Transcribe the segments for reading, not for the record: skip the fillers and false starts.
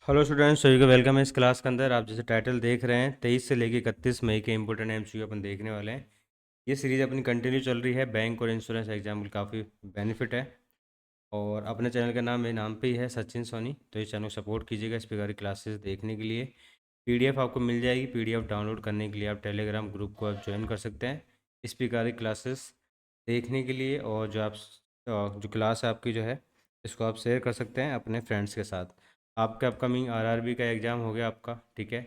Hello students, सभी को welcome है इस क्लास के अंदर। आप जैसे टाइटल देख रहे हैं 23 से लेकर 31 मई के इंपॉर्टेंट एमसीक्यू अपन देखने वाले हैं। ये सीरीज अपनी कंटिन्यू चल रही है। बैंक और इंश्योरेंस एग्जाम की काफ़ी बेनिफिट है। और अपने चैनल का नाम मेरे नाम पे ही है, सचिन सोनी। तो इस चैनल को सपोर्ट कीजिएगा इस प्रकार की क्लासेस देखने के लिए। पीडीएफ आपको मिल जाएगी। पीडीएफ डाउनलोड करने के लिए आप टेलीग्राम ग्रुप को आप ज्वाइन कर सकते हैं इस प्रकार की क्लासेस देखने के लिए। और जो क्लास है आपकी जो है, इसको आप शेयर कर सकते हैं अपने फ्रेंड्स के साथ। आपका अपकमिंग आरआरबी का एग्ज़ाम हो गया आपका, ठीक है।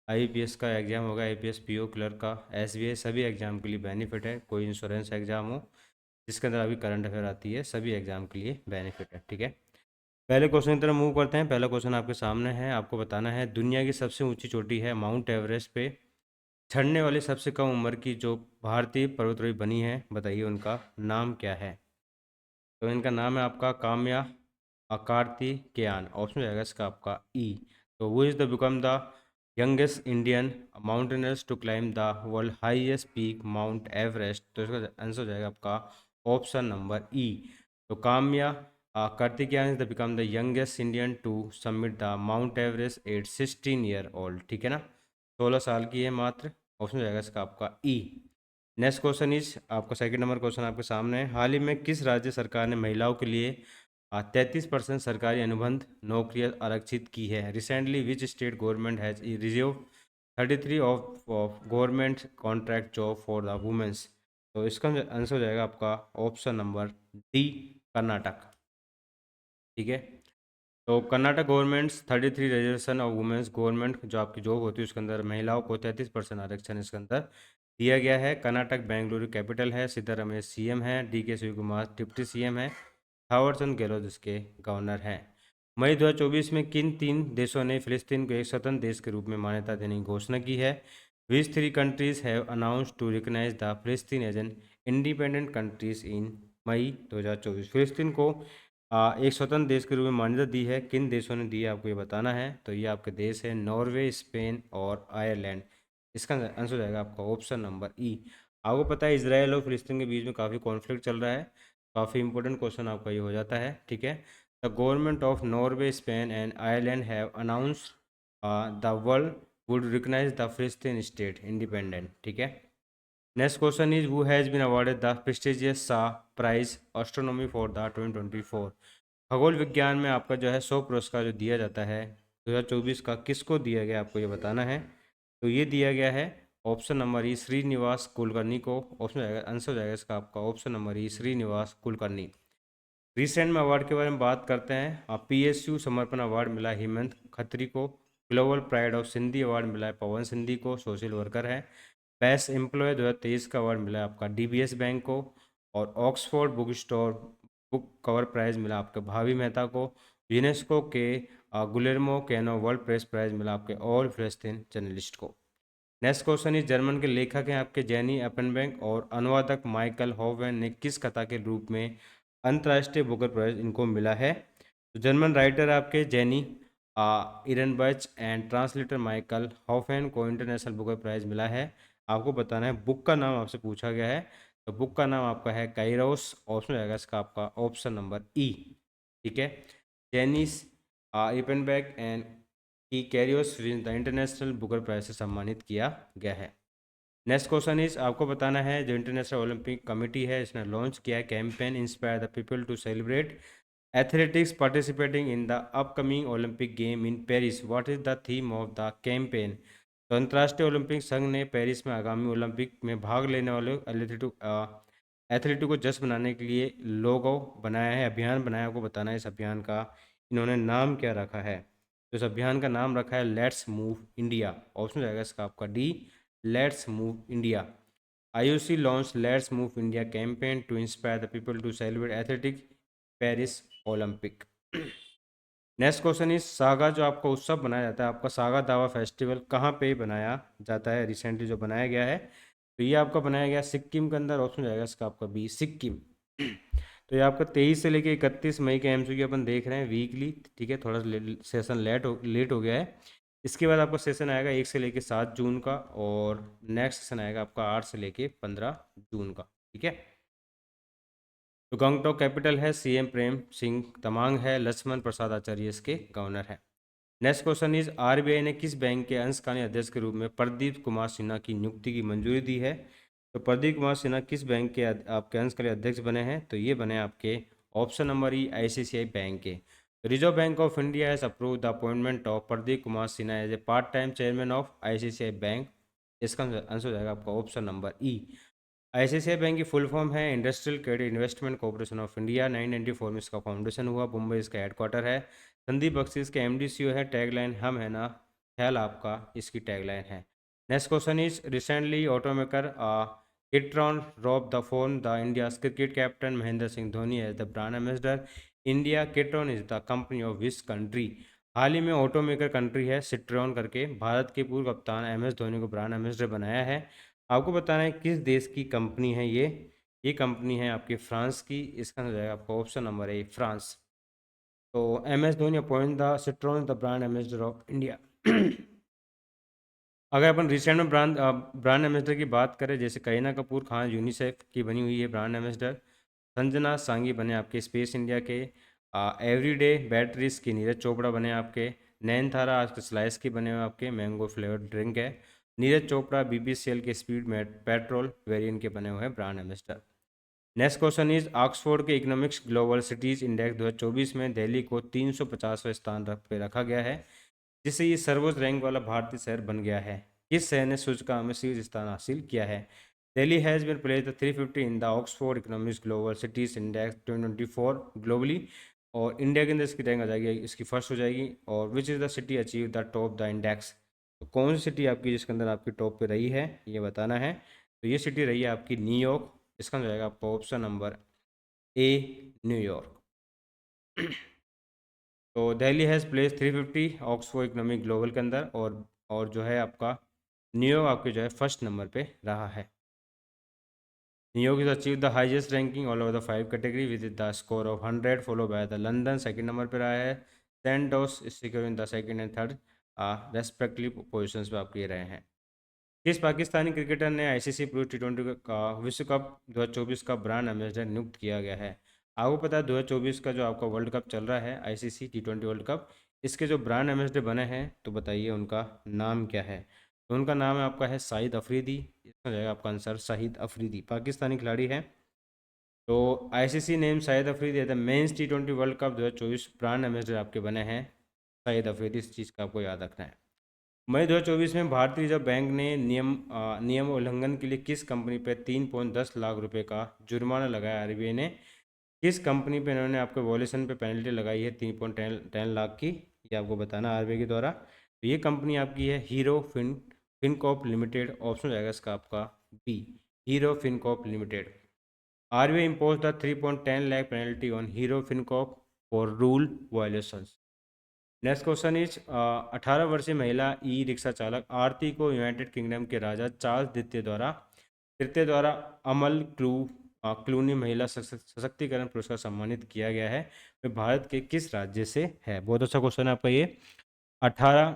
आईपीएस का एग्ज़ाम होगा, आईपीएस पीओ क्लर्क का, एसबीआई, सभी एग्ज़ाम के लिए बेनिफिट है। कोई इंश्योरेंस एग्ज़ाम हो जिसके अंदर अभी करंट अफेयर आती है, सभी एग्ज़ाम के लिए बेनिफिट है, ठीक है। पहले क्वेश्चन की तरफ मूव करते हैं। पहला क्वेश्चन आपके सामने है। आपको बताना है दुनिया की सबसे ऊंची चोटी है माउंट एवरेस्ट पे चढ़ने वाली सबसे कम उम्र की जो भारतीय पर्वतारोही बनी है, बताइए उनका नाम क्या है। तो इनका नाम है आपका काम्या कार्तिकेयान। ऑप्शन हो जाएगा इसका आपका ई। तो वो is the become the youngest Indian mountaineers to climb the world highest peak Mount Everest. तो इसका आंसर हो जाएगा आपका ऑप्शन नंबर ई। तो Kaamya Karthikeyan is the become the youngest Indian to submit the mount Everest at 16 year old, ठीक है ना। 16 साल की है मात्र। ऑप्शन हो जाएगा इसका आपका ई। नेक्स्ट क्वेश्चन इज आपका सेकंड नंबर क्वेश्चन आपके सामने है। हाल ही में किस राज्य सरकार ने महिलाओं के लिए 33% सरकारी अनुबंध नौकरियां आरक्षित की है। Recently which state government has reserve 33 of government contract job for the women's. तो इसका आंसर हो जाएगा आपका ऑप्शन नंबर डी, कर्नाटक, ठीक है। तो Karnataka governments 33 reservation of womens government जो आपकी जॉब होती है उसके अंदर महिलाओं को 33% आरक्षण इसके अंदर दिया गया है। कर्नाटक बेंगलुरु कैपिटल है। सिद्धारमैया सीएम है। डीके शिवकुमार डिप्टी सीएम है। थावरचंद गहलोत इसके गवर्नर हैं। मई 2024 में किन 3 देशों ने फिलिस्तीन को एक स्वतंत्र देश के रूप में मान्यता देने की घोषणा की है। Which 3 countries have announce to recognise the फिलिस्तीन as an independent countries in May 2024। फिलिस्तीन को एक स्वतंत्र देश के रूप में मान्यता दी है। किन देशों ने दी है आपको ये बताना है। तो ये आपके देश है नॉर्वे, स्पेन और आयरलैंड। इसका आंसर हो जाएगा आपका ऑप्शन नंबर ई। आपको पता है इसराइल और फिलिस्तीन के बीच में काफ़ी कॉन्फ्लिक्ट चल रहा है। काफ़ी इंपॉर्टेंट क्वेश्चन आपका ये हो जाता है, ठीक है। The government of Norway, Spain and Ireland have announce the world would recognize the फिलिस्तीन स्टेट इंडिपेंडेंट, ठीक है। Next question is who has been awarded the prestigious Shaw prize astronomy for the 2024। खगोल विज्ञान में आपका जो है 100 पुरस्कार जो दिया जाता है 2024 का, किसको दिया गया आपको ये बताना है। तो ये दिया गया है option number E, Srinivas Kulkarni को। ऑप्शन जाएगा, आंसर हो जाएगा इसका आपका option number E, Srinivas Kulkarni. Recent में अवार्ड के बारे में बात करते हैं। पीएसयू समर्पण अवार्ड मिला है हेमंत खत्री को। Global pride of Sindhi award मिला है पवन सिंधी को, सोशल वर्कर है। बेस्ट एम्प्लॉय 2023 का अवार्ड मिला है आपका डीबीएस बैंक को। और Oxford book store book cover prize मिला आपके भावी मेहता को। यूनेस्को के Guillermo Cano world press prize मिला आपके ऑल फिलिस्तीन जर्नलिस्ट को। नेक्स्ट क्वेश्चन इज जर्मन के लेखक हैं आपके जेनी एपनबैंक और अनुवादक माइकल हॉवेन ने किस कथा के रूप में अंतर्राष्ट्रीय बुकर प्राइज इनको मिला है। तो जर्मन राइटर आपके जेनी इरनबर्च एंड ट्रांसलेटर माइकल हॉफेन को इंटरनेशनल बुकर प्राइज मिला है। आपको बताना है बुक का नाम आपसे पूछा गया है। तो बुक का नाम आपका है काइरोस। ऑप्शन रहेगा इसका आपका ऑप्शन नंबर ई, ठीक है। जेनिस इपनबैक एंड की Kairos win the international Booker prize से सम्मानित किया गया है। नेक्स्ट क्वेश्चन इज आपको बताना है जो इंटरनेशनल ओलंपिक कमेटी है इसने लॉन्च किया है campaign inspire the people to celebrate athletics participating in the upcoming Olympic game in Paris. What is the theme of the campaign. तो अंतर्राष्ट्रीय ओलंपिक संघ ने पेरिस में आगामी ओलंपिक में भाग लेने वाले एथलीटों को जश्न बनाने के लिए लोगो बनाया है, अभियान बनाया। आपको बताना है इस अभियान का इन्होंने नाम क्या रखा है। तो इस अभियान का नाम रखा है लेट्स मूव इंडिया। ऑप्शन रहेगा इसका आपका D, let's move India. IOC launch let's move India campaign to inspire the people to celebrate athletics Paris Olympic. Next question is सागा जो आपका उत्सव बनाया जाता है, आपका सागा दावा फेस्टिवल कहाँ पे बनाया जाता है, रिसेंटली जो बनाया गया है। तो ये आपका बनाया गया सिक्किम के अंदर। ऑप्शन जाएगा इसका आपका बी, सिक्किम। तो ये आपका 23 से लेके 31 मई के एमसीक्यू अपन देख रहे हैं वीकली, ठीक है। थोड़ा सेशन लेट हो गया है। इसके बाद आपका सेशन आएगा 1 से लेके 7 जून का, और नेक्स्ट सेशन आएगा आपका 8 से लेके 15 जून का, ठीक है। तो गंगटोक कैपिटल है, सीएम प्रेम सिंह तमांग है, लक्ष्मण प्रसाद आचार्य इसके गवर्नर है। नेक्स्ट क्वेश्चन इज आरबीआई ने किस बैंक के अंशकालीन अध्यक्ष के रूप में प्रदीप कुमार सिन्हा की नियुक्ति की मंजूरी दी है? तो प्रदीप कुमार सिन्हा किस बैंक के आपके अंशकालीन अध्यक्ष बने हैं? तो ये बने आपके option number E ICICI bank के। Reserve bank of India has approve the appointment of Pradeep Kumar Sinha as a part time chairman of ICICI bank. इसका आंसर हो जाएगा आपका option number E. ICICI bank की फुल फॉर्म है industrial credit investment corporation of India. 1994 में इसका foundation हुआ। मुंबई इसका हेडक्वार्टर है। संदीप बख्शी इसके एमडी सीईओ है। टैगलाइन हम है ना ख्याल आपका इसकी टैगलाइन है। Next question is recently automaker Citroen rope the former the India cricket captain Mahendra Singh Dhoni as the brand ambassador. India Citroen is the company of which country? हाल ही में ऑटोमेकर कंट्री है सिट्रॉन करके भारत के पूर्व कप्तान एम एस धोनी को ब्रांड एम्बेसडर बनाया है। आपको बताना है किस देश की कंपनी है ये कंपनी है आपकी फ्रांस की। इसका हो जाएगा आपका ऑप्शन नंबर ए फ्रांस। तो M S Dhoni appoint the Citroen the brand ambassador of India. अगर अपन रिसेंट में ब्रांड एम्बेसडर की बात करें, जैसे करीना कपूर खान यूनिसेफ की बनी हुई है ब्रांड एम्बेसडर। संजना सांगी बने आपके स्पेस इंडिया के। एवरीडे बैटरीज की नीरज चोपड़ा बने आपके। नैन थारा आज के स्लाइस की बने हुए आपके मैंगो फ्लेवर्ड ड्रिंक है। नीरज चोपड़ा बीपीसीएल के स्पीड में पेट्रोल वेरिएंट के बने हुए हैं brand ambassador. Next question is Oxford के इकोनॉमिक्स ग्लोबल सिटीज इंडेक्स 2024 में दिल्ली को 350वें स्थान पे रखा गया है, जिससे ये सर्वोच्च रैंक वाला भारतीय शहर बन गया है। किस शहर ने सूचकांक में शीर्ष स्थान हासिल किया है? Delhi has been placed 350 in the Oxford Economics global cities index 2024 globally. और इंडिया के अंदर इसकी रैंक आ जाएगी, इसकी फर्स्ट हो जाएगी। और which is the city achieve the top the index? तो कौन सी सिटी आपकी जिसके अंदर आपकी टॉप पे रही है ये बताना है। तो ये सिटी रही है आपकी न्यूयॉर्क। इसका हो जाएगा आपका ऑप्शन नंबर ए न्यूयॉर्क। तो Delhi has place 350 Oxford economic global के अंदर। और जो है आपका न्यूयॉर्क आपके जो है फर्स्ट नंबर पे रहा है। New York is achieve the highest ranking all over the 5 category with the score of 100 follow by the London second number पे रहा है। Santos securing the second and third respectively position पे आपके रहे हैं। किस पाकिस्तानी क्रिकेटर ने आईसीसी प्रो T20 का विश्व कप 2024 का ब्रांड एम्बेसडर नियुक्त किया गया है? आपको पता है 2024 का जो आपका वर्ल्ड कप चल रहा है आईसीसी T20 वर्ल्ड कप, इसके जो ब्रांड एम्बेसडर बने हैं तो बताइए उनका नाम क्या है? तो उनका नाम है आपका है शाहिद अफरीदी। इसमें जाएगा आपका आंसर शाहिद अफरीदी, पाकिस्तानी खिलाड़ी है। तो आईसीसी नेम शाहिद अफरीदी है the men's T20 world cup 2024 brand ambassador आपके बने हैं शाहिद अफरीदी। इस चीज़ का आपको याद रखना है। मई 2024 में भारतीय रिजर्व बैंक ने नियम उल्लंघन के लिए किस कंपनी पर 3.10 लाख रुपए का जुर्माना लगाया? आरबीआई ने किस कंपनी पे इन्होंने आपके वॉल्यूशन पे पेनल्टी लगाई है 3.10 लाख की? ये आपको बताना आरबीआई के द्वारा। तो ये कंपनी आपकी है हीरो फिनकॉप लिमिटेड। ऑप्शन जाएगा इसका आपका B Hero FinCorp limited. RBI impose the 3.10 lakh penalty on Hero FinCorp for rule violations. Next question is 18 वर्षीय महिला ई रिक्शा चालक आरती को यूनाइटेड किंगडम के राजा चार्ल्स तृतीय द्वारा अमल क्लूनी महिला सशक्तिकरण पुरस्कार सम्मानित किया गया है। वे भारत के किस राज्य से है? बहुत अच्छा क्वेश्चन है आपका ये। 18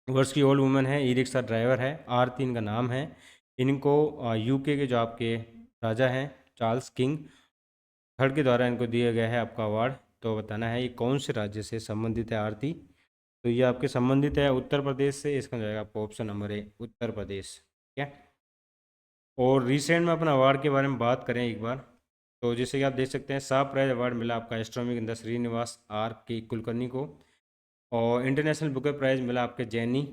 वर्ष की ओल्ड वुमेन है, ई रिक्शा ड्राइवर है, आरती इनका नाम है। इनको यूके के जो आपके राजा हैं चार्ल्स किंग थर्ड के द्वारा इनको दिया गया है आपका अवार्ड। तो बताना है ये कौन से राज्य से संबंधित है आरती? तो ये आपके संबंधित है उत्तर प्रदेश से। इसका हो जाएगा आपका ऑप्शन नंबर ए उत्तर प्रदेश। ठीक है। और रिसेंट में अपना अवार्ड के बारे में बात करें एक बार, तो जैसे कि आप देख सकते हैं सा प्राइज अवार्ड मिला आपका एस्ट्रोनॉमी के अंदर श्रीनिवास आर के कुलकर्णी को। और इंटरनेशनल बुकर प्राइज मिला आपके जेनी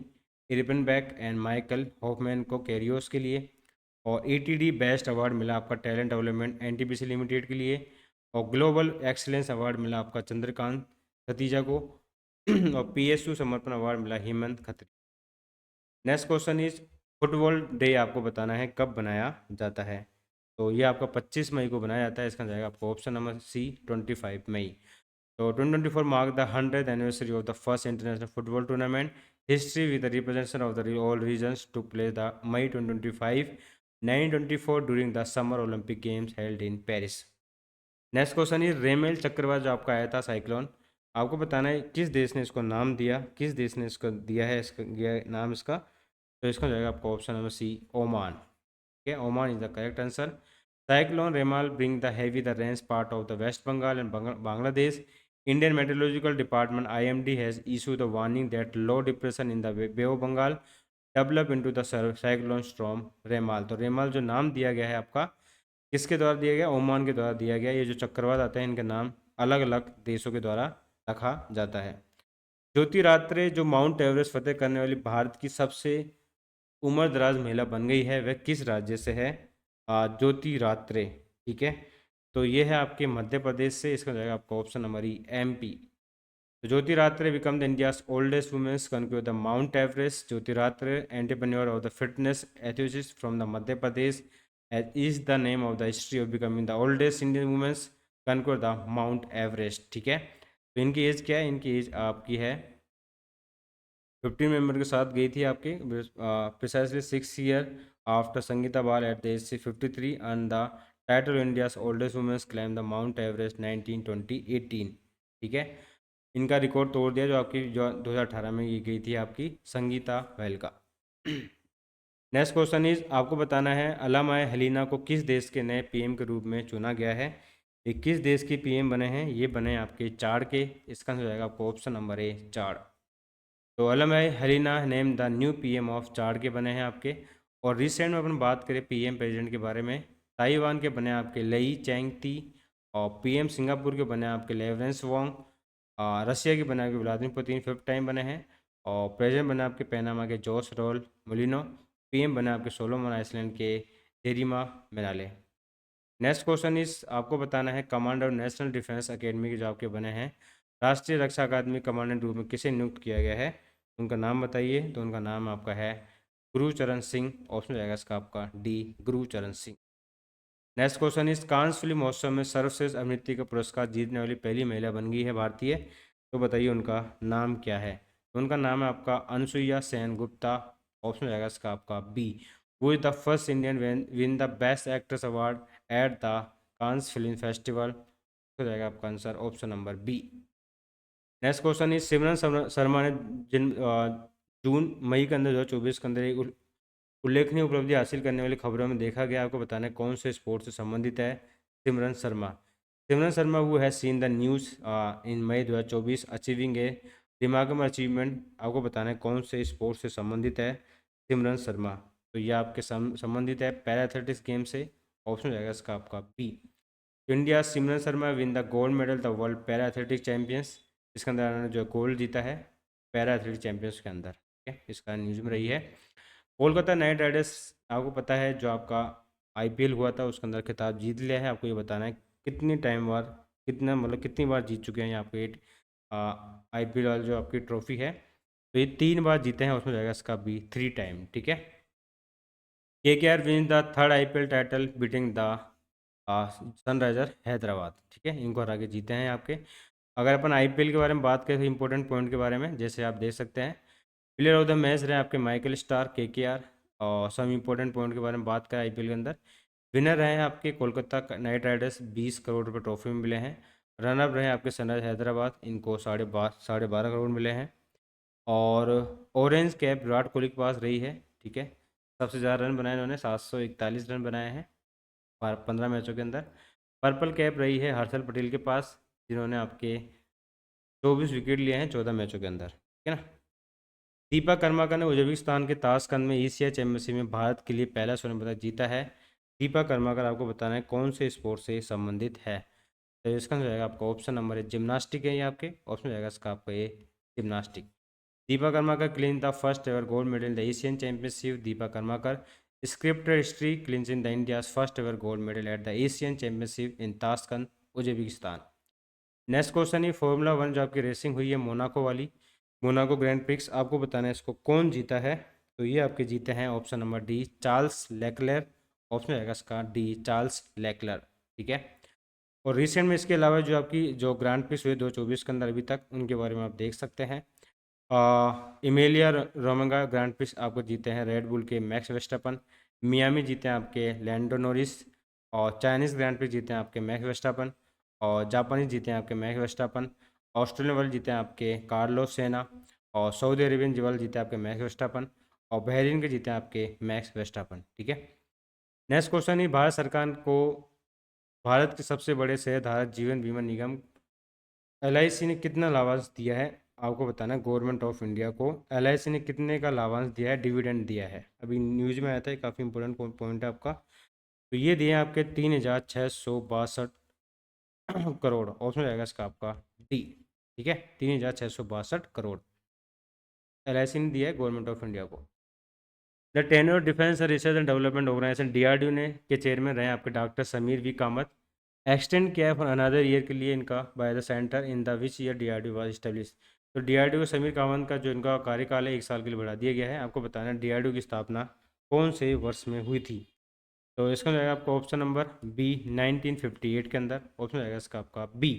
इरिपनबैक एंड माइकल हॉफमैन को कैरियोस के लिए। और एटीडी बेस्ट अवार्ड मिला आपका टैलेंट डेवलपमेंट एनटीपीसी लिमिटेड के लिए। और ग्लोबल एक्सीलेंस अवार्ड मिला आपका चंद्रकांत खतीजा को। और पीएसयू समर्पण अवार्ड मिला Hemant Khatri. Next question is football day आपको बताना है कब बनाया जाता है? तो ये आपका 25 मई को बनाया जाता है। इसका जाएगा आपको ऑप्शन नंबर सी 25 मई। तो 2024 mark the 100th anniversary of the first international football tournament history with the representation of the all regions to play the May 2025 1924 during the summer Olympic games held in Paris. Next question is Remal चक्रवात जो आपका आया था cyclone, आपको बताना है किस देश ने इसको नाम दिया, किस देश ने इसको दिया है इसका नाम इसका? तो इसका हो जाएगा आपका ऑप्शन नंबर सी ओमान। ठीक है, Oman is the correct answer. Cyclone Remal bring the heavy the rains part of the West Bengal and Bangladesh Indian Meteorological Department (IMD) has issued a warning that low depression in the Bay of Bengal develop into the cyclone storm Remal. तो रेमाल जो नाम दिया गया है आपका, किसके द्वारा दिया गया? ओमान के द्वारा दिया गया। ये जो चक्रवात आते हैं इनके नाम अलग अलग देशों के द्वारा रखा जाता है। ज्योतिरात्रे जो माउंट एवरेस्ट फतेह करने वाली भारत की सबसे उम्र दराज महिला बन गई है, वह किस राज्य से है? ज्योतिरात्रे। ठीक है, तो ये है आपके मध्य प्रदेश से। इसका जाएगा आपका ऑप्शन नंबर ई, MP। तो Jyoti Ratre become the India's oldest women's conquer the mount Everest. Jyoti Ratre entrepreneur of the fitness athlete from the Madhya Pradesh is the name of the history of becoming the oldest Indian women's conquer the mount Everest. ठीक है, तो इनकी as क्या है? इनकी as आपकी है 15 member के साथ गई थी आपके, प्रिसाइसली 6 ईयर आफ्टर संगीता बाल एट द एज से 53 and the title India's oldest women's climb the mount Everest 1918। ठीक है, इनका रिकॉर्ड तोड़ दिया जो आपकी जो 2018 में ये गई थी आपकी संगीता बहल का। नेक्स्ट क्वेश्चन इज, आपको बताना है अलामा हलीना को किस देश के नए PM के रूप में चुना गया है? ये किस देश के PM बने हैं? ये बने आपके चाड के। इसका आंसर हो जाएगा आपको ऑप्शन नंबर ए, चाड। तो Allamaye Halina name the new PM of Chad के बने हैं आपके। और रिसेंट में अपन बात करें PM प्रेसिडेंट के बारे में, ताइवान के बने आपके लई चैंगती, और PM सिंगापुर के बने आपके लेवरेंस वोंग, रशिया के बने आपके व्लादिमीर पुतिन 5th टाइम बने हैं, और प्रेसिडेंट बने आपके पैनामा के जोस रोल मोलिनो, PM बने आपके सोलोमन आइसलैंड के जेरिमा मिनाले। नेक्स्ट क्वेश्चन इस, आपको बताना है कमांडर नेशनल डिफेंस एकेडमी के जो आपके बने हैं राष्ट्रीय रक्षा अकादमी कमांडेंट रूप में किसे नियुक्त किया गया है? उनका नाम बताइए। तो उनका नाम आपका है गुरुचरण सिंह। ऑप्शन जाएगा इसका आपका D, Gurcharan Singh. Next question is, Cannes film महोत्सव में सर्वश्रेष्ठ अभिनेत्री का पुरस्कार जीतने वाली पहली महिला बन गई है भारतीय। तो बताइए उनका नाम क्या है? तो उनका नाम है आपका अनसुईया सेन गुप्ता। ऑप्शन जाएगा इसका आपका बी, वो is the first Indian win the best actress award at the Cannes film festival. तो जाएगा आपका answer option number B. Next question is, Simran Sharma ने जून मई के अंदर 2024 के अंदर एक उल्लेखनीय उपलब्धि हासिल करने वाली खबरों में देखा गया। आपको बताना है कौन से स्पोर्ट्स से संबंधित है सिमरन शर्मा? सिमरन शर्मा वो है seen the news in May 2024 achieving a remarkable achievement. आपको बताना है कौन से स्पोर्ट्स से संबंधित है सिमरन शर्मा? तो ये आपके संबंधित है पैरा एथलेटिक्स गेम से। ऑप्शन जाएगा इसका आपका B. India Simran Sharma win the gold medal the world para athletics champions. इसके अंदर उन्होंने जो गोल्ड जीता है पैरा एथलेटिक्स चैंपियंस के अंदर। ठीक है, इसका न्यूज़ में रही है। कोलकाता नाइट राइडर्स, आपको पता है जो आपका IPL हुआ था उसके अंदर खिताब जीत लिया है। आपको ये बताना है कितनी टाइम बार, कितना मतलब कितनी बार जीत चुके हैं यहाँ पे IPL वाली जो आपकी ट्रॉफी है। तो ये 3 बार जीते हैं। उसमें जाएगा इसका भी 3 टाइम। ठीक है, KKR win the third IPL title beating the Sunriser Hyderabad. ठीक है, इनको हरा के जीते हैं आपके। अगर अपन IPL के बारे में बात करें तो इंपॉर्टेंट पॉइंट के बारे में, जैसे आप देख सकते हैं प्लेयर ऑफ द मैच रहे आपके माइकल स्टार KKR। और सम इंपॉर्टेंट पॉइंट के बारे में बात करें IPL के अंदर, विनर रहे हैं आपके कोलकाता नाइट राइडर्स, 20 करोड़ रुपए ट्रॉफी में मिले हैं। रनअप रहे आपके सनराइज हैदराबाद, इनको 12.5 करोड़ मिले हैं। और ऑरेंज कैप विराट कोहली के पास रही है। ठीक है, सबसे ज़्यादा रन बनाए इन्होंने, 741 रन बनाए हैं 15 मैचों के अंदर। पर्पल कैप रही है हर्षल पटेल के पास, जिन्होंने आपके 24 विकेट लिए हैं 14 मैचों के अंदर। ठीक है ना। दीपा कर्माकर ने उज्बेकिस्तान के ताशकंद में एशिया चैंपियनशिप में भारत के लिए पहला स्वर्ण पदक जीता है। दीपा कर्माकर, आपको बताना है कौन से स्पोर्ट से संबंधित है? तो इसका आंसर जाएगा आपका ऑप्शन नंबर है जिम्नास्टिक है। ये आपके ऑप्शन जाएगा इसका आपका ये gymnastic. Deepa Karmakar clean the first ever gold medal in the Asian championship. Deepa Karmakar scripted history क्लींस in the India's first ever gold medal at the Asian championship in Tashkent Uzbekistan. Next question है formula 1 जो आपकी racing हुई है Monaco वाली, Monaco grand prix, आपको बताना है इसको कौन जीता है? तो ये आपके जीते हैं option number D, Charles Leclerc. Option रहेगा इसका डी, चार्ल्स लेक्लर। ठीक है, और रिसेंट में इसके अलावा जो आपकी जो ग्रैंड प्रिक्स हुए 2024 के अंदर अभी तक, उनके बारे में आप देख सकते हैं। इमेलिया रोमेंगा ग्रैंड प्रिक्स आपको जीते हैं रेड बुल के मैक्स वेस्टापन। मियामी जीते हैं आपके लैंडो नोरिस। और चाइनीज़ ग्रैंड प्रिक्स जीते हैं आपके मैक्स वेस्टापन। और जापानीज जीते हैं आपके मैक्स वेस्टापन। ऑस्ट्रेलियन वर्ल्ड जीते हैं आपके कार्लोस सेना। और सऊदी अरेबियन वर्ल्ड जीते हैं आपके मैक्स वेस्टापन। और बहरीन के जीते हैं आपके मैक्स वेस्टापन। ठीक है, नेक्स्ट क्वेश्चन ही, भारत सरकार को भारत के सबसे बड़े शेयर धारक जीवन बीमा निगम LIC ने कितना लाभांश दिया है आपको बताना है। गवर्नमेंट ऑफ इंडिया को LIC ने कितने का लाभांश दिया है, डिविडेंड दिया है। अभी न्यूज़ में आया था, काफ़ी इंपॉर्टेंट पॉइंट है आपका। तो ये दिए हैं आपके 3,662 करोड़। ऑप्शन रहेगा इसका आपका डी। ठीक है, 3,662 करोड़ LIC ने दिया है गवर्नमेंट ऑफ इंडिया को। The tenure defence research and development organisation DRDO ने के चेयरमैन रहे आपके doctor Sameer V Kamat. Extend किया है फॉर अनदर ईयर के लिए इनका by the centre in the which year DRDO was establish. तो DRDO समीर कामत का जो इनका कार्यकाल है 1 साल के लिए बढ़ा दिया गया है। आपको बताना है DRDO की स्थापना कौन से वर्ष में हुई थी। तो इसका जाएगा आपका ऑप्शन नंबर बी, 1958 के अंदर। ऑप्शन जाएगा इसका आपका बी।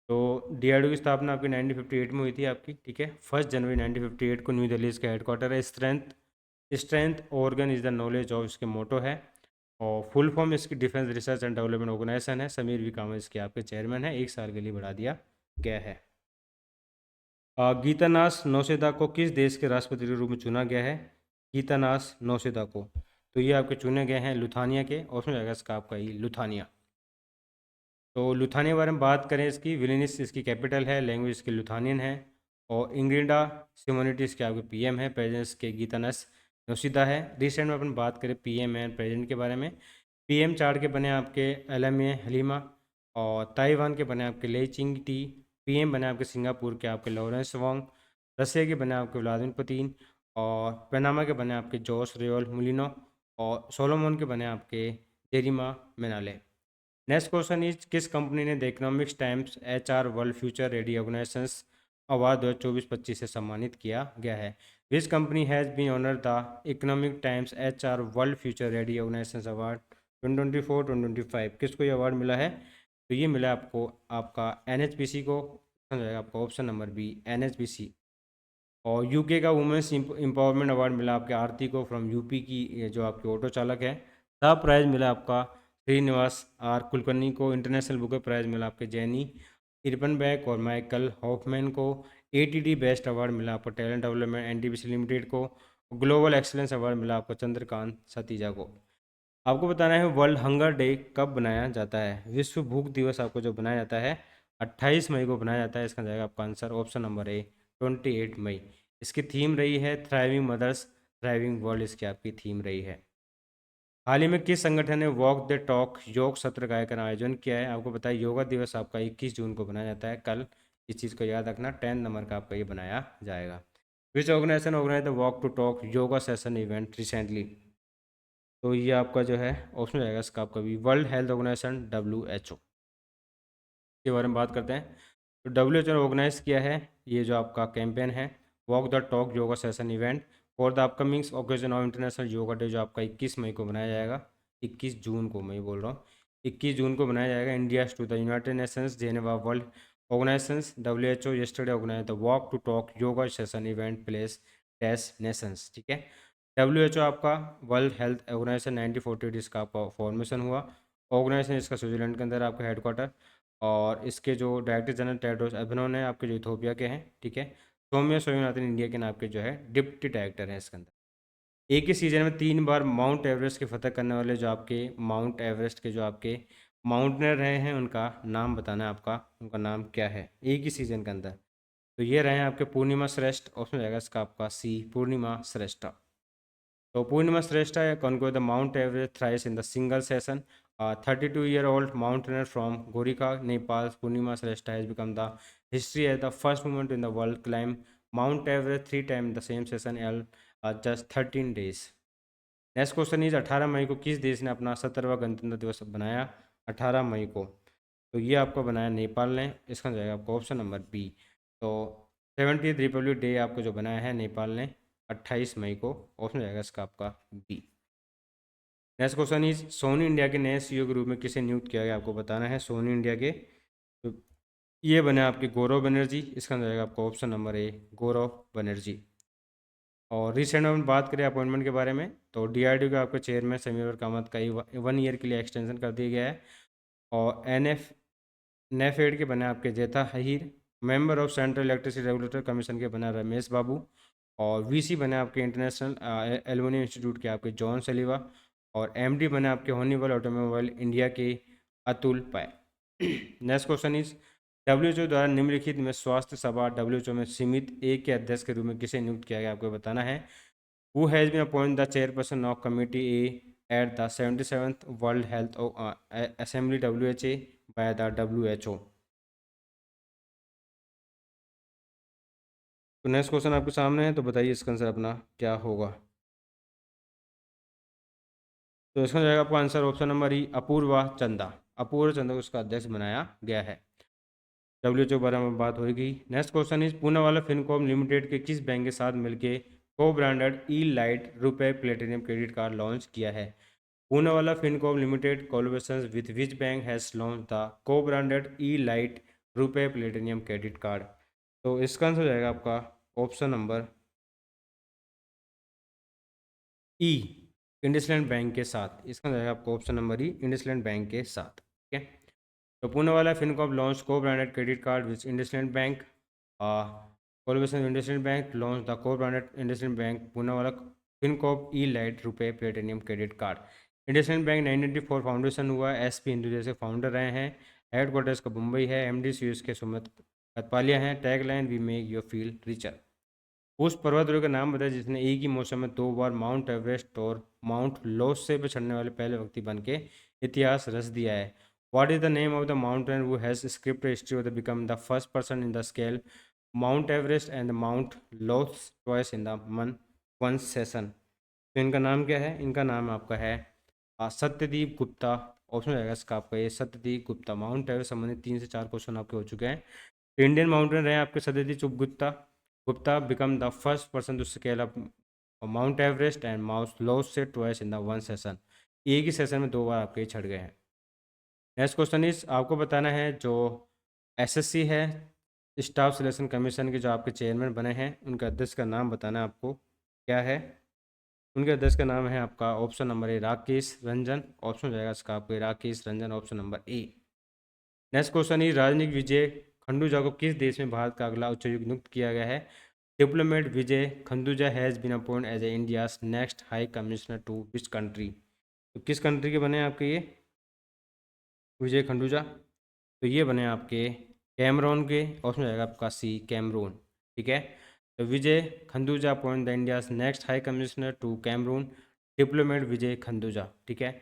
तो DRDO की स्थापना आपकी 1958 में हुई थी आपकी। ठीक है, 1 जनवरी 1958 को न्यू दिल्ली इसका हेडक्वार्टर है। Strength organ is the knowledge of इसके मोटो है। और फुल फॉर्म इसकी defence research and development organisation है। समीर वी कामत इसके आपके चेयरमैन है। 1 साल के लिए बढ़ा दिया गया है। गीतानास नौसेना को किस देश के राष्ट्रपति के रूप में चुना गया है। गीतानास नौसेना को, तो ये आपके चुने गए हैं लुथानिया के। ऑप्शन जाएगा इसका आपका ये लुथानिया। तो लुथानिया के बारे में बात करें, इसकी विलिनिस इसकी कैपिटल है, लैंग्वेज इसकी लुथानियन है। और इंग्रिडा सिमोनिटी इसके आपके PM है, प्रेजेंट के गीतानस नोशिदा है। रिसेंट में अपन बात करें PM एंड प्रेजेंट के बारे में, PM चार्ट के बने आपके LMA हलीमा। और ताइवान के बने आपके ले चिंग टी। PM बने आपके सिंगापुर के आपके लॉरेंस वोंग। रसिया के बने आपके व्लादिमीर पुतिन। और पनामा के बने आपके जोस रेओल मुलिनो। और सोलोमोन के बने आपके Jeremiah Manele. Next question is, किस कंपनी ने the Economics Times HR world future ready organisations award 2024-25 से सम्मानित किया गया है। Which company has been honour the economic times HR world future ready organisations award 2024-2025? किसको ये अवार्ड मिला है? तो ये मिला आपको आपका NHPC को। आपका ऑप्शन नंबर बी, NHPC। और UK का वुमेंस एम्पावरमेंट अवार्ड मिला आपके आरती को, फ्रॉम UP की, ये जो आपके ऑटो चालक है। टॉप प्राइज मिला आपका श्रीनिवास R कुलकर्णी को। इंटरनेशनल बुकर प्राइज मिला आपके जैनी इरपनबैक और माइकल हॉफमैन को। ATD बेस्ट अवार्ड मिला आपको टैलेंट डेवलपमेंट NTPC लिमिटेड को। ग्लोबल एक्सलेंस अवार्ड मिला आपको चंद्रकांत सतीजा को। आपको बताना है वर्ल्ड हंगर डे कब बनाया जाता है। विश्व भूख दिवस आपको जो बनाया जाता है 28 मई को बनाया जाता है। इसका जाएगा आपका आंसर ऑप्शन नंबर ए, 28 मई। इसकी थीम रही है थ्राइविंग मदर्स थ्राइविंग वर्ल्ड, इसकी आपकी थीम रही है। हाल ही में किस संगठन ने वॉक द टॉक योग सत्र कार्यक्रम आयोजन किया है। आपको बताया योगा दिवस आपका 21 जून को बनाया जाता है, कल। इस चीज़ को याद रखना, 10 नंबर का आपका ये बनाया जाएगा। Which organisation organise the walk to talk yoga session event recently? तो ये आपका जो है ऑप्शन रहेगा इसका आपका भी, वर्ल्ड हेल्थ ऑर्गेनाइजेशन WHO के बारे में बात करते हैं। तो WHO ने ऑर्गेनाइज किया है ये जो आपका कैंपेन है, walk the talk yoga session event for the upcoming occasion of international yoga day, जो आपका 21 मई को बनाया जाएगा। 21 जून को मैं बोल रहा हूँ, 21 जून को बनाया जाएगा। India to the United Nations Geneva world organisations WHO yesterday organized the walk to talk yoga session event place dash nations. ठीक है, WHO आपका वर्ल्ड हेल्थ ऑर्गेनाइजेशन 1948 इसका आपका फॉर्मेशन हुआ। ऑर्गेनाइजेशन इसका स्विट्जरलैंड के अंदर आपका हेडक्वार्टर। और इसके जो डायरेक्टर जनरल टेड्रोस अधनोम है आपके जो इथोपिया के हैं। ठीक है, सौम्या स्वामीनाथन इंडिया के नाम के जो है डिप्टी डायरेक्टर हैं इसके अंदर। एक ही सीजन में 3 बार माउंट एवरेस्ट के फतह करने वाले जो आपके माउंट एवरेस्ट के जो आपके माउंटेनर रहे हैं, उनका नाम बताना है आपका, उनका नाम क्या है एक ही सीजन के अंदर। तो ये रहे हैं आपके पूर्णिमा श्रेष्ठ। ऑप्शन रहेगा इसका आपका सी, पूर्णिमा श्रेष्ठा। तो Purnima Shrestha conquered the Mount Everest thrice in the single session. A 32-year-old mountaineer from Gorika, Nepal, Purnima Shrestha has become the history as the first woman in the world climb Mount Everest 3 times in the same session in just 13 days. Next question is, 18 मई को किस देश ने अपना 17वां गणतंत्र दिवस बनाया। 18 मई को, तो ये आपको बनाया नेपाल ने। इसका जाएगा आपका ऑप्शन नंबर बी। तो 70th रिपब्लिक डे आपको जो बनाया है नेपाल ने 28 मई को। ऑप्शन जाएगा इसका आपका B. Next question is, Sony India के नए CEO के रूप में किसे नियुक्त किया गया, आपको बताना है। सोनी इंडिया के तो ये बने आपके गौरव बनर्जी। इसका जाएगा आपका ऑप्शन नंबर ए, गौरव बनर्जी। और रिसेंट में बात करें अपॉइंटमेंट के बारे में, तो DRDO के आपके चेयरमैन समीर कामत का 1 ईयर के लिए एक्सटेंशन कर दिया गया है। और नेफेड के बने आपके जेता हहीर। Member of central electricity regulator commission के बना रमेश बाबू। और VC बने आपके इंटरनेशनल एल्यूमिनियम इंस्टीट्यूट के आपके जॉन सलीवा। और MD बने आपके हॉनिवल ऑटोमोबाइल इंडिया के अतुल पाय। नेक्स्ट क्वेश्चन इज, डब्ल्यूएचओ द्वारा निम्नलिखित में स्वास्थ्य सभा डब्ल्यूएचओ में सीमित एक के अध्यक्ष के रूप में किसे नियुक्त किया गया, आपको बताना है। Who has been appoint the chairperson of committee A at the 77th world health assembly WHA by the WHO. तो नेक्स्ट क्वेश्चन आपके सामने है, तो बताइए इसका आंसर अपना क्या होगा। तो इसका जाएगा आपका answer option number E, Apurva Chanda. Apurva चंदा को उसका अध्यक्ष बनाया गया है। डब्ल्यूएचओ के बारे में बात होगी। Next question is Poonawalla Fincorp limited के किस बैंक के साथ मिलकर को ब्रांडेड ई lite RuPay platinum credit card launch किया है। Poonawalla Fincorp limited collaboration with which bank has launch the co branded E lite RuPay platinum credit card. तो इसका आंसर हो जाएगा आपका ऑप्शन नंबर ई, इंडसलैंड बैंक के साथ। इसका हो जाएगा आपका ऑप्शन नंबर ई, इंडसलैंड बैंक के साथ। ठीक है, तो Poonawalla Fincorp launch co branded credit card which IndusInd bank collaboration IndusInd bank launch the co branded IndusInd bank Poonawalla Fincorp e lite RuPay platinum credit card. IndusInd bank 1994 foundation हुआ, एसपी हिंदू से फाउंडर रहे हैं, हेडक्वार्टर्स का मुंबई है, एमडी सीयूएस के सुमित कथपालिया हैं, tagline we make your feel richer. उस पर्वतारोही का नाम बताया जिसने एक ही मौसम में 2 बार माउंट एवरेस्ट और माउंट लोस्से पे चढ़ने वाले पहले व्यक्ति बन के इतिहास रच दिया है। What is the name of the mountain who has script history of the become the first person in the scale mount Everest and Mount loss twice in the one session. तो इनका नाम क्या है, इनका नाम आपका है सत्यदीप गुप्ता। ऑप्शन रहेगा इसका आपका ये सत्यदीप गुप्ता। माउंट एवरेस्ट संबंधित 3 से 4 क्वेश्चन आपके हो चुके हैं। इंडियन माउंटेन रहे आपके Satyadeep Gupta. Gupta become the first person to scale up Mount Everest and Mount Lhotse twice in the one session. एक ही सेशन में 2 बार आपके चढ़ गए हैं। नेक्स्ट क्वेश्चन इज आपको बताना है जो एसएससी है स्टाफ सिलेक्शन कमीशन के जो आपके चेयरमैन बने हैं उनके अध्यक्ष का नाम बताना है आपको क्या है। उनके अध्यक्ष का नाम है आपका ऑप्शन नंबर ए राकेश रंजन। ऑप्शन हो जाएगा इसका आपको Rakesh Ranjan, option number A. Next question is राजनीतिक विजय खंडूजा को किस देश में भारत का अगला उच्चायुक्त नियुक्त किया गया है। Diplomat Vijay Khanduja has been appoint as a India's next high commissioner to which country. तो किस कंट्री के बने हैं आपके ये विजय खंडूजा। तो ये बने आपके कैमरून के। ऑप्शन जाएगा आपका सी कैमरून। ठीक है, तो Vijay Khanduja appoint the India's next high commissioner to Cameroon, diplomat Vijay Khanduja. ठीक है,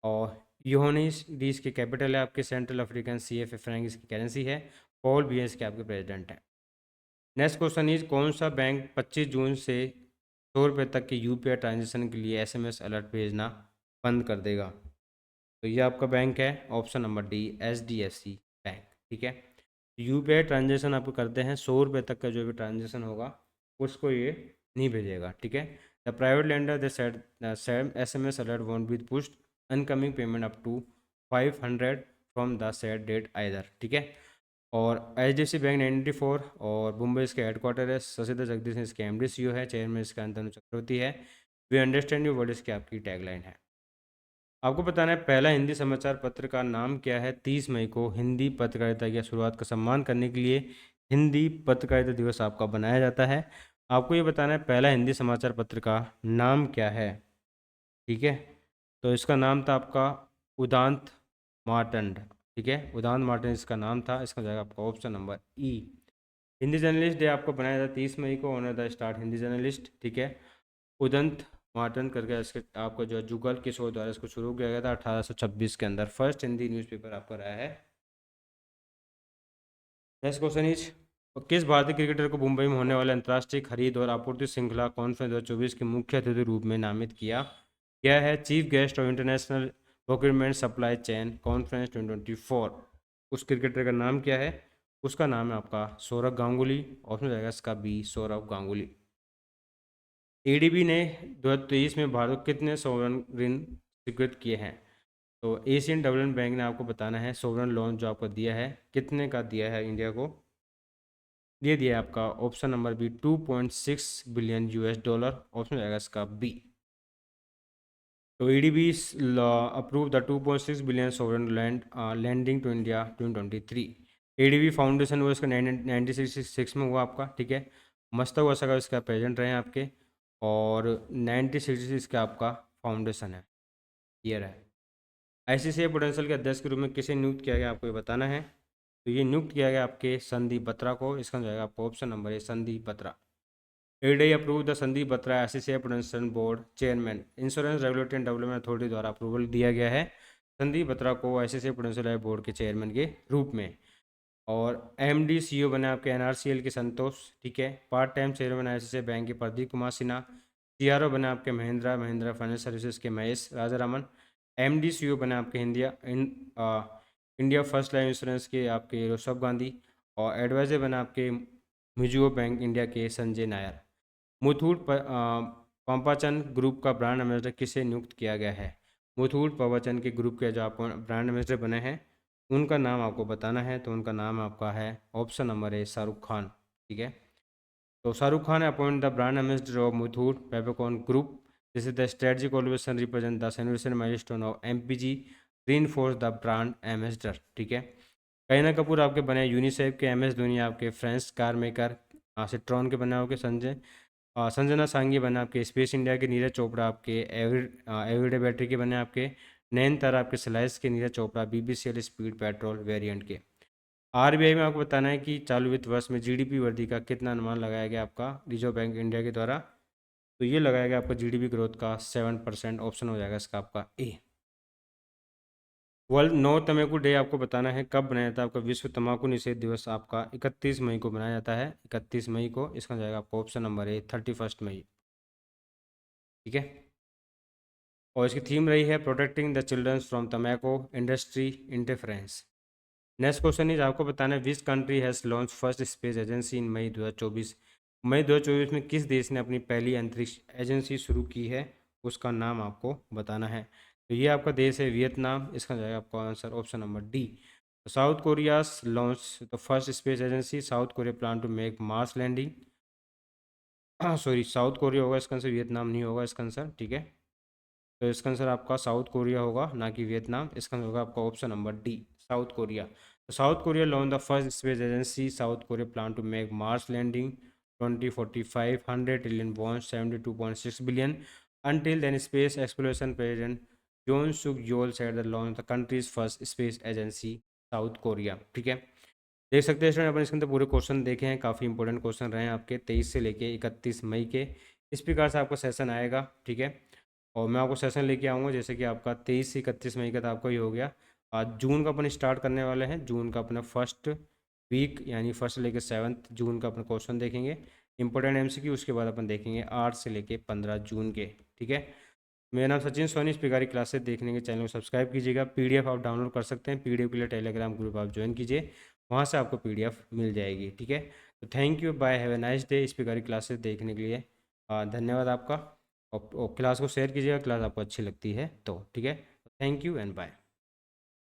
और यूनिस डीस की कैपिटल है आपके सेंट्रल अफ्रीकन CFA फ्रैंक इसकी करेंसी है। पॉल बियस के आपके प्रेसिडेंट हैं। नेक्स्ट क्वेश्चन इज कौन सा बैंक 25 जून से 100 रुपये तक के UPI ट्रांजेक्शन के लिए SMS अलर्ट भेजना बंद कर देगा। तो ये आपका बैंक है option number D HDFC bank. ठीक है, UPI ट्रांजेक्शन आपको करते हैं 100 रुपये तक का जो भी ट्रांजेक्शन होगा उसको ये नहीं भेजेगा। ठीक है, the private lender they said SMS alert won't be pushed upcoming payment up to 500 from the said date either. ठीक है, और HDFC बैंक 94 और मुंबई इसके हेडक्वार्टर है, शशिधर जगदीश इसके MD CEO है, चेयरमैन इसका अंतनु चक्रवर्ती है। वी अंडरस्टैंड यू वर्ड इसकी आपकी टैगलाइन है। आपको बताना है पहला हिंदी समाचार पत्र का नाम क्या है। 30 मई को हिंदी पत्रकारिता की शुरुआत का सम्मान करने के लिए हिंदी पत्रकारिता दिवस आपका बनाया जाता है। आपको ये बताना है पहला हिंदी समाचार पत्र का नाम क्या है। ठीक है, तो इसका नाम था आपका उदांत मार्तंड। ठीक है, उदांत मार्तंड इसका नाम था। इसका जाएगा आपका option number E. Hindi journalist day आपको बनाया था 30 मई को, honour the start Hindi journalist. ठीक है, उदंत मार्टन करके इसके आपका जो जुगल किशोर द्वारा इसको शुरू किया गया था 1826 के अंदर। फर्स्ट हिंदी न्यूज़पेपर आपका रहा है। नेक्स्ट क्वेश्चन इज किस भारतीय क्रिकेटर को मुंबई में होने वाले अंतर्राष्ट्रीय खरीद और आपूर्ति श्रृंखला कॉन्फ्रेंस 2024 के मुख्य अतिथि रूप में नामित किया गया है। Chief guest of international procurement supply chain conference 2024। उस क्रिकेटर का नाम क्या है, उसका नाम है आपका सौरभ गांगुली। ऑप्शन हो जाएगा इसका बी सौरभ गांगुली। ADB ने 2023 में भारत को कितने सोवरन ऋण स्वीकृत किए हैं। तो एशियन डेवलपमेंट बैंक ने आपको बताना है सोवरन लोन जो आपको दिया है कितने का दिया है इंडिया को। ये दिया है आपका option number B 2.6 billion $। Option जाएगा इसका बी। तो ADB approve the 2.6 billion sovereign land landing to India 2023। ADB foundation हुआ इसका 1966 में हुआ आपका। ठीक है, मस्तक वसा इसका प्रेजेंट रहे हैं आपके, और 1966 का आपका फाउंडेशन है ईयर है। ICCI पोटेंशियल के अध्यक्ष के रूप में किसे नियुक्त किया गया आपको ये बताना है। तो ये नियुक्त किया गया आपके संदीप बत्रा को। इसका हो जाएगा आपका option number A Sandeep Batra. ADI approve the Sandeep Batra associate Prudential board chairman, insurance regulatory and development authority द्वारा अप्रूवल दिया गया है संदीप बत्रा को एसोसिएट प्रोडेंशियल बोर्ड के चेयरमैन के रूप में। और MD CEO बने आपके NRCL के संतोष, ठीक है। Part time chairman ICICI bank के प्रदीप कुमार सिन्हा। CRO बने आपके महिंद्रा फाइनेंस सर्विसेज के महेश राजारामन। MD CEO बने आपके इंडिया फर्स्ट लाइफ इंश्योरेंस के आपके ऋषभ गांधी। और एडवाइजर बने आपके म्यूचुअल बैंक इंडिया के संजय नायर। मुथूट पंपाचन ग्रुप का ब्रांड एम्बेसडर किसे नियुक्त किया गया है? मुथूट पंपाचन के ग्रुप के जो आप ब्रांड एम्बेसडर बने हैं उनका नाम आपको बताना है। तो उनका नाम आपका है option number A Shahrukh Khan, ठीक है। तो Shahrukh Khan appoint the brand ambassador of Muthoot Pappachan group. This is the strategic collaboration represent the anniversary milestone of MPG reinforce the brand ambassador, ठीक है। करीना कपूर आपके बने यूनिसेफ के। MS धोनी आपके फ्रेंच कार मेकर सिट्रॉन के बने आपके संजना सांगी बने आपके स्पेस इंडिया के। नीरज चोपड़ा आपके एवरीडे बैटरी के बने आपके। नयनतारा आपके स्लाइस के। Neeraj Chopra BBCL speed petrol variant के। RBI में आपको बताना है कि चालू वित्त वर्ष में GDP वृद्धि का कितना अनुमान लगाया गया आपका रिजर्व बैंक इंडिया के द्वारा? तो ये लगाया गया आपका GDP ग्रोथ का 7%। ऑप्शन हो जाएगा इसका आपका ए। वर्ल्ड नो तम्बाकू डे आपको बताना है कब बनाया जाता है आपका। विश्व तम्बाकू निषेध दिवस आपका 31 मई को मनाया जाता है। 31 मई को। इसका हो जाएगा आपका ऑप्शन नंबर ए 31 मई, ठीक है। और इसकी थीम रही है प्रोटेक्टिंग द चिल्ड्रंस फ्रॉम तम्बाकू industry interference. Next question is आपको बताना है which country has launch first space agency in May 2024। May 2024 में किस देश ने अपनी पहली अंतरिक्ष एजेंसी शुरू की है? उसका नाम आपको बताना है। तो ये आपका देश है वियतनाम। इसका जाएगा आपका answer option number D. South Korea launch the first space agency. South Korea plan to make Mars landing. Sorry, South Korea होगा इसका आंसर, वियतनाम नहीं होगा इसका आंसर, ठीक है। तो इसका आंसर आपका साउथ कोरिया होगा, ना कि वियतनाम। इसका आंसर होगा आपका option number D South Korea. तो South Korea launch the first space agency. South Korea plan to make Mars landing 2045 100 trillion won 72.6 billion until then space exploration president Yoon Suk Yeol said the launch the country's first space agency South Korea, ठीक है। देख सकते हैं student अपन इसके अंदर पूरे question देखे हैं। काफ़ी इंपॉर्टेंट क्वेश्चन रहे हैं आपके 23 से लेके 31 मई के। इस प्रकार से आपका सेशन आएगा, ठीक है। और मैं आपको सेशन लेके आऊँगा जैसे कि आपका 23 से 31 मई का तो आपका ये हो गया। आज जून का अपन स्टार्ट करने वाले हैं। जून का अपना फर्स्ट वीक यानी फर्स्ट लेके 7 जून का अपना क्वेश्चन देखेंगे इंपॉर्टेंट MCQ। उसके बाद अपन देखेंगे 8 से लेके 15 जून के, ठीक है। मेरा नाम सचिन सोनी। इस प्रकार की क्लासेस देखने के चैनल को सब्सक्राइब कीजिएगा। PDF आप डाउनलोड कर सकते हैं। PDF के लिए टेलीग्राम ग्रुप आप ज्वाइन कीजिए, वहाँ से आपको PDF मिल जाएगी, ठीक है। तो thank you, bye, have a nice day. इस प्रकार की क्लासेस देखने के लिए धन्यवाद आपका। और क्लास को शेयर कीजिएगा, क्लास आपको अच्छी लगती है तो, ठीक है। Thank you and bye.